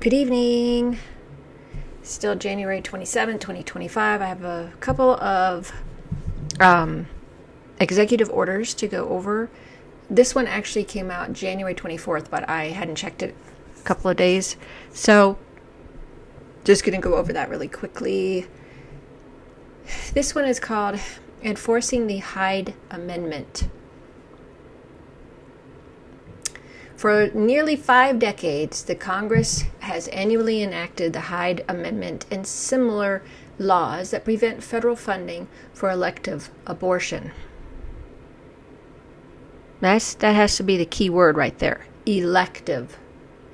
Good evening. Still January 27, 2025. I have a couple of executive orders to go over. This one actually came out January 24th, but I hadn't checked it a couple of days. So just going to go over that really quickly. This one is called Enforcing the Hyde Amendment. For nearly 5 decades, the Congress has annually enacted the Hyde Amendment and similar laws that prevent federal funding for elective abortion. That has to be the key word right there. Elective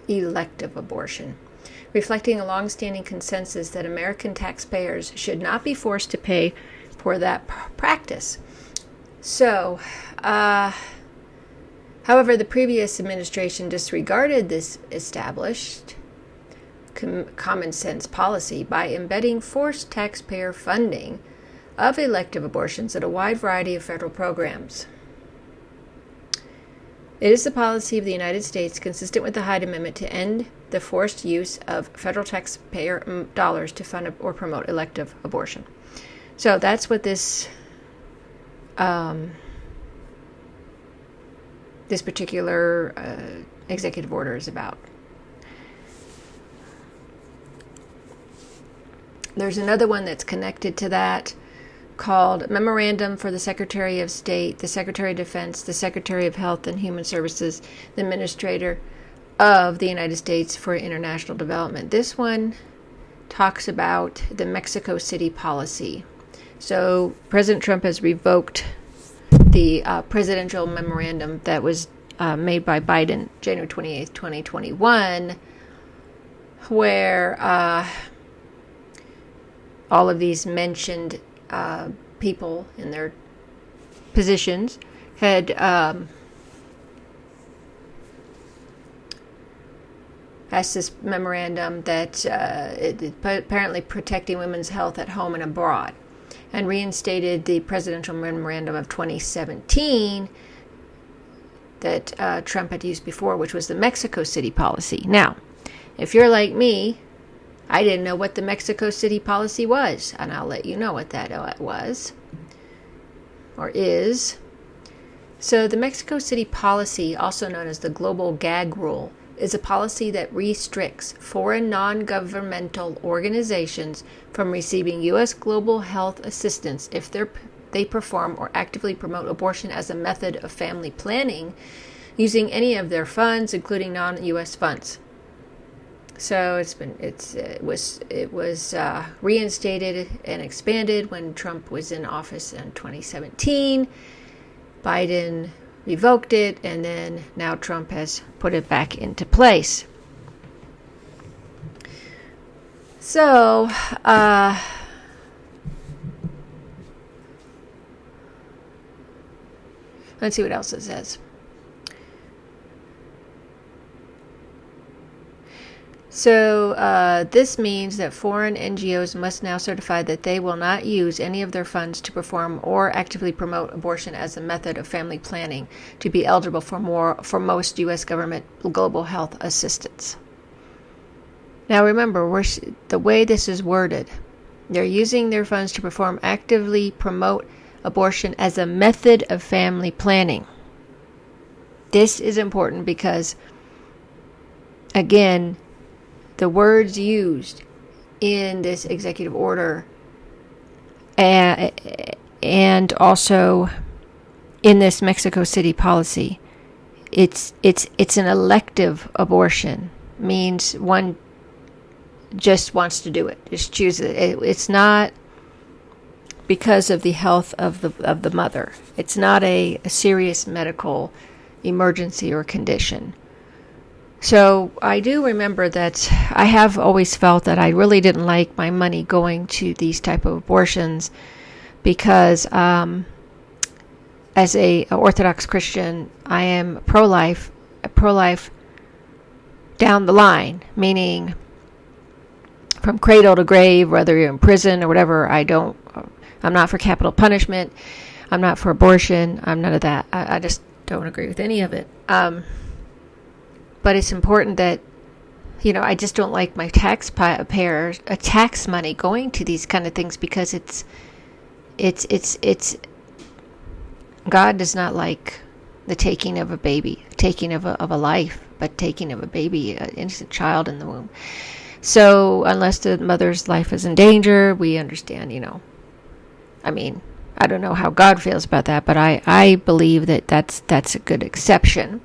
abortion. Reflecting a long-standing consensus that American taxpayers should not be forced to pay for that practice. So, however, the previous administration disregarded this established common sense policy by embedding forced taxpayer funding of elective abortions in a wide variety of federal programs. It is the policy of the United States, consistent with the Hyde Amendment, to end the forced use of federal taxpayer dollars to fund or promote elective abortion. So that's what this particular executive order is about. There's another one that's connected to that called Memorandum for the Secretary of State, the Secretary of Defense, the Secretary of Health and Human Services, the Administrator of the United States for International Development. This one talks about the Mexico City policy. So President Trump has revoked the presidential memorandum that was made by Biden January 28th, 2021, where all of these mentioned people in their positions had passed this memorandum that apparently protecting women's health at home and abroad, and reinstated the presidential memorandum of 2017 that Trump had used before, which was the Mexico City policy. Now, if you're like me, I didn't know what the Mexico City policy was, and I'll let you know what that was, or is. So the Mexico City policy, also known as the Global Gag Rule, is a policy that restricts foreign non-governmental organizations from receiving U.S. global health assistance if they perform or actively promote abortion as a method of family planning using any of their funds, including non-U.S. funds. So it was reinstated and expanded when Trump was in office in 2017. Biden revoked it, and then now Trump has put it back into place. So, let's see what else it says. So this means that foreign NGOs must now certify that they will not use any of their funds to perform or actively promote abortion as a method of family planning to be eligible for most U.S. government global health assistance. Now remember, the way this is worded, they're using their funds to actively promote abortion as a method of family planning. This is important because, again, the words used in this executive order and also in this Mexico City policy, it's an elective abortion. Means one just wants to do it, just chooses it. It's not because of the health of the mother. It's not a serious medical emergency or condition. So I do remember that I have always felt that I really didn't like my money going to these type of abortions because as a Orthodox Christian, I am pro-life down the line, meaning from cradle to grave, whether you're in prison or whatever. I'm not for capital punishment. I'm not for abortion. I'm none of that. I just don't agree with any of it. But it's important that I just don't like my tax money going to these kind of things, because it's God does not like the taking of a baby, taking of a life, but taking of a baby, an innocent child in the womb. So unless the mother's life is in danger, we understand, I mean, I don't know how God feels about that, but I believe that that's a good exception.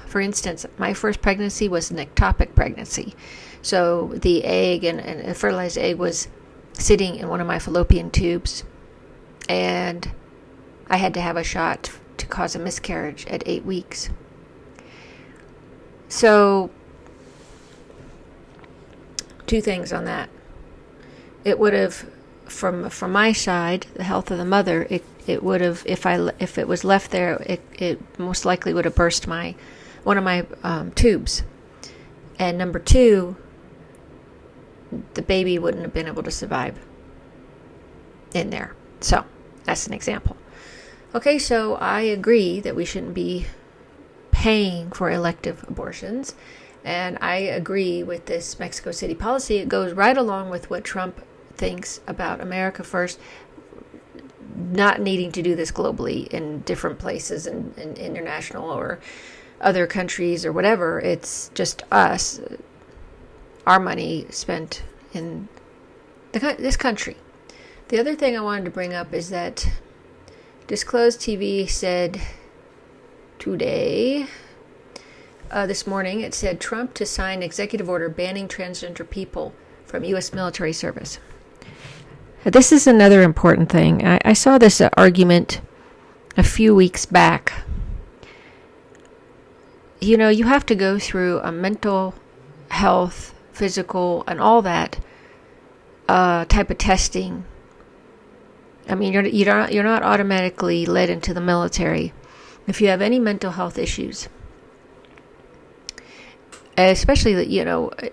For instance, my first pregnancy was an ectopic pregnancy. So the egg and a fertilized egg was sitting in one of my fallopian tubes, and I had to have a shot to cause a miscarriage at 8 weeks. So, two things on that. It would have, from my side, the health of the mother, it would have, if it was left there, it most likely would have burst one of my tubes. And number two, the baby wouldn't have been able to survive in there. So, that's an example. Okay, so I agree that we shouldn't be paying for elective abortions, and I agree with this Mexico City policy. It goes right along with what Trump thinks about America First, not needing to do this globally in different places and international or other countries or whatever. It's just us, our money spent in this country. The other thing I wanted to bring up is that Disclosed TV said today, this morning, it said Trump to sign executive order banning transgender people from U.S. military service. This is another important thing. I saw this argument a few weeks back. You have to go through a mental health, physical, and all that type of testing. I mean, you're not automatically led into the military if you have any mental health issues, especially and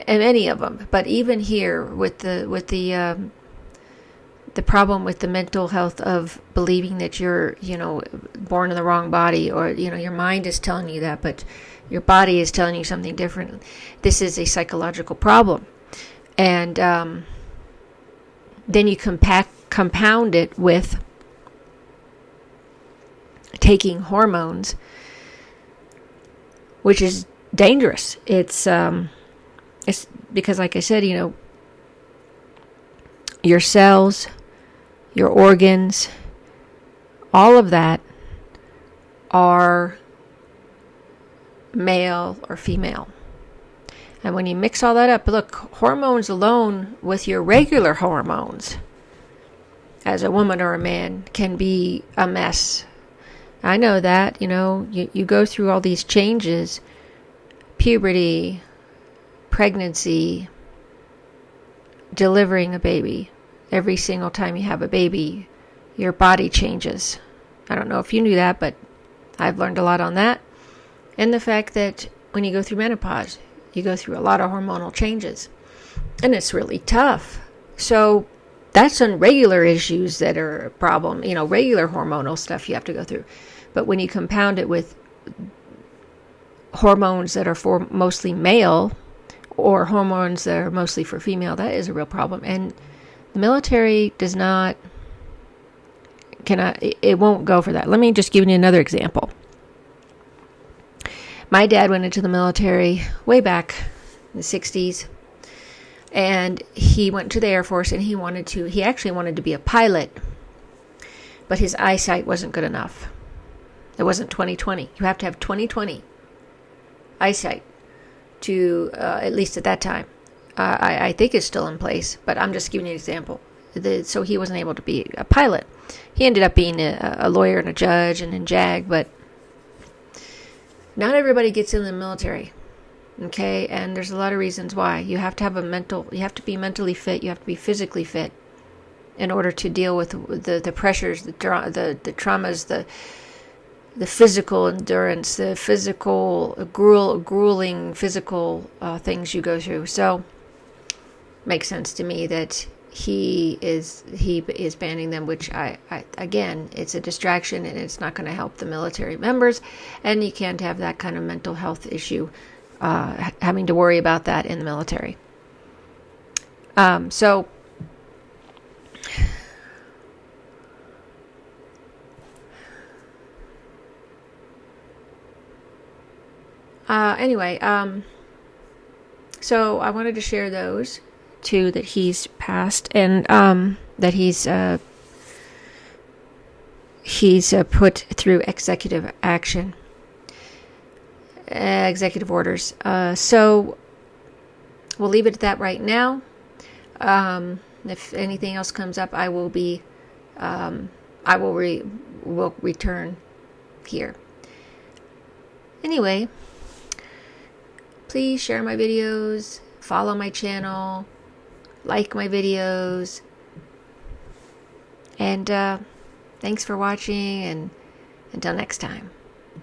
any of them. But even here with the problem with the mental health of believing that you're born in the wrong body, or your mind is telling you that, but your body is telling you something different. This is a psychological problem, and then you compound it with taking hormones, which is dangerous. It's because, like I said, your cells, your organs, all of that are male or female. And when you mix all that up, look, hormones alone with your regular hormones as a woman or a man can be a mess. I know that, you go through all these changes, puberty, pregnancy, delivering a baby. Every single time you have a baby, your body changes. I don't know if you knew that, but I've learned a lot on that. And the fact that when you go through menopause, you go through a lot of hormonal changes. And it's really tough. So that's on regular issues that are a problem, regular hormonal stuff you have to go through. But when you compound it with hormones that are for mostly male, or hormones that are mostly for female, that is a real problem. And the military it won't go for that. Let me just give you another example. My dad went into the military way back in the 60s, and he went to the Air Force, and he actually wanted to be a pilot, but his eyesight wasn't good enough. It wasn't 20/20. You have to have 20/20 eyesight to, at least at that time. I think it's still in place, but I'm just giving you an example. So he wasn't able to be a pilot. He ended up being a lawyer and a judge and in JAG, but not everybody gets in the military. Okay, and there's a lot of reasons why. You have to be mentally fit, you have to be physically fit in order to deal with the pressures, the traumas, the physical endurance, the physical grueling physical things you go through. So, makes sense to me that he is banning them, which I again, it's a distraction and it's not going to help the military members, and you can't have that kind of mental health issue having to worry about that in the military. Anyway, so I wanted to share those two that he's passed, and that he's put through executive action, executive orders. So we'll leave it at that right now. If anything else comes up, I will will return here. Anyway, please share my videos, follow my channel, like my videos, and thanks for watching, and until next time.